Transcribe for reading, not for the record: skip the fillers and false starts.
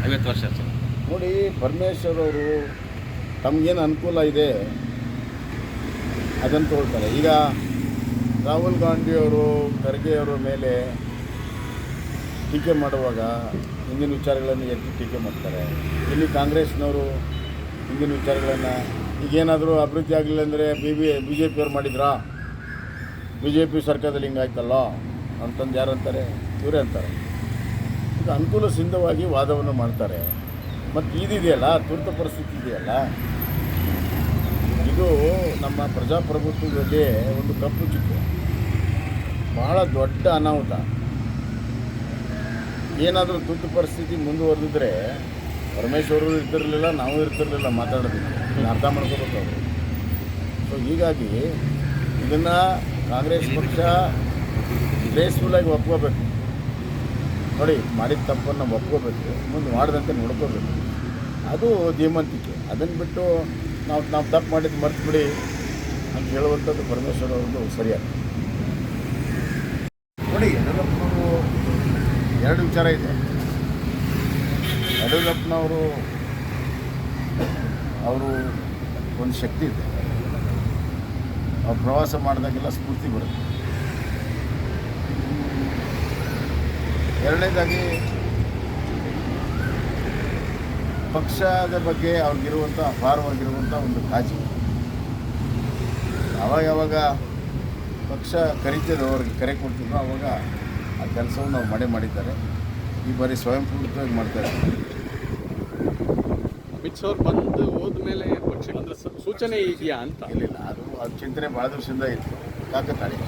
50 ವರ್ಷ ಸರ್. ನೋಡಿ, ಪರಮೇಶ್ವರ್ ಅವರು ತಮಗೇನು ಅನುಕೂಲ ಇದೆ ಅದನ್ನು ತಗೊಳ್ತಾರೆ. ಈಗ ರಾಹುಲ್ ಗಾಂಧಿಯವರು ಖರ್ಗೆಯವರ ಮೇಲೆ ಟೀಕೆ ಮಾಡುವಾಗ ಹಿಂದಿನ ವಿಚಾರಗಳನ್ನು ಎತ್ತಿ ಟೀಕೆ ಮಾಡ್ತಾರೆ. ಇಲ್ಲಿ ಕಾಂಗ್ರೆಸ್ನವರು ಹಿಂದಿನ ವಿಚಾರಗಳನ್ನು ಈಗೇನಾದರೂ ಅಭಿವೃದ್ಧಿ ಆಗಲಿಲ್ಲ ಅಂದರೆ ಬಿ ಜೆ ಪಿಯವ್ರು ಮಾಡಿದ್ರಾ, ಬಿ ಜೆ ಪಿ ಸರ್ಕಾರದಲ್ಲಿ ಹಿಂಗಾಯ್ತಲ್ಲ ಅಂತಂದು ಯಾರು ಅಂತಾರೆ? ಇವರೇ ಅಂತಾರೆ. ಈಗ ಅನುಕೂಲ ಸಿದ್ಧವಾಗಿ ವಾದವನ್ನು ಮಾಡ್ತಾರೆ. ಮತ್ತು ಇದೆಯಲ್ಲ, ತುರ್ತು ಪರಿಸ್ಥಿತಿ ಇದೆಯಲ್ಲ, ಇದು ನಮ್ಮ ಪ್ರಜಾಪ್ರಭುತ್ವದಲ್ಲಿ ಒಂದು ಕಪ್ಪು ಚುಕ್ಕೆ, ಬಹಳ ದೊಡ್ಡ ಅನಾಹುತ. ಏನಾದರೂ ತುರ್ತು ಪರಿಸ್ಥಿತಿ ಮುಂದುವರೆದಿದ್ದರೆ ಪರಮೇಶ್ವರರು ಇರ್ತಿರಲಿಲ್ಲ, ನಾವು ಇರ್ತಿರಲಿಲ್ಲ ಮಾತಾಡೋದಕ್ಕೆ. ಅರ್ಥ ಮಾಡ್ಕೋಬೇಕು ಅವರು. ಸೊ ಹೀಗಾಗಿ ಇದನ್ನು ಕಾಂಗ್ರೆಸ್ ಪಕ್ಷ ಗ್ರೇಸ್ಫುಲ್ಲಾಗಿ ಒಪ್ಕೋಬೇಕು. ನೋಡಿ, ಮಾಡಿದ ತಪ್ಪನ್ನು ಒಪ್ಕೋಬೇಕು, ಮುಂದೆ ಮಾಡದಂತೆ ನೋಡ್ಕೋಬೇಕು. ಅದು ಧೀಮಂತಿಕೆ. ಅದನ್ನು ಬಿಟ್ಟು ನಾವು ತಪ್ಪು ಮಾಡಿದ್ದು ಮರ್ತು ಬಿಡಿ ಅಂತ ಹೇಳುವಂಥದ್ದು ಪರಮೇಶ್ವರ್ ಅವ್ರದ್ದು ಸರಿಯಾಗಿ. ನೋಡಿ, ಯಡಿಯೂರಪ್ಪನವರು ಎರಡು ವಿಚಾರ ಇದೆ. ಯಡಿಯೂರಪ್ಪನವರು ಒಂದು ಶಕ್ತಿ ಇದೆ. ಅವ್ರು ಪ್ರವಾಸ ಮಾಡಿದಾಗೆಲ್ಲ ಸ್ಫೂರ್ತಿ ಬರುತ್ತೆ. ಎರಡನೇದಾಗಿ ಪಕ್ಷದ ಬಗ್ಗೆ ಅವ್ರಿಗಿರುವಂಥ ಅಪಾರವಾಗಿರುವಂಥ ಒಂದು ಕಾಳಜಿ. ಯಾವಾಗ ಪಕ್ಷ ಕರಿತಿದ್ರು, ಅವ್ರಿಗೆ ಕರೆ ಕೊಡ್ತಿದ್ರು, ಆವಾಗ ಆ ಕೆಲಸವನ್ನು ಅವ್ರು ಮಾಡಿದ್ದಾರೆ. ಈ ಬಾರಿ ಸ್ವಯಂಪ್ರೇರಿತವಾಗಿ ಮಾಡ್ತಾರೆ. ಅಮಿತ್ ಶಾ ಅವ್ರು ಬಂದು ಹೋದ್ಮೇಲೆ ಪಕ್ಷ ಸೂಚನೆ ಇದೆಯಾ ಅಂತ? ಇಲ್ಲ, ಅದು ಚಿಂತನೆ ಭಾಳ ದಿವಸದಿಂದ ಇತ್ತು. ಕಾಕತಾಳಿ.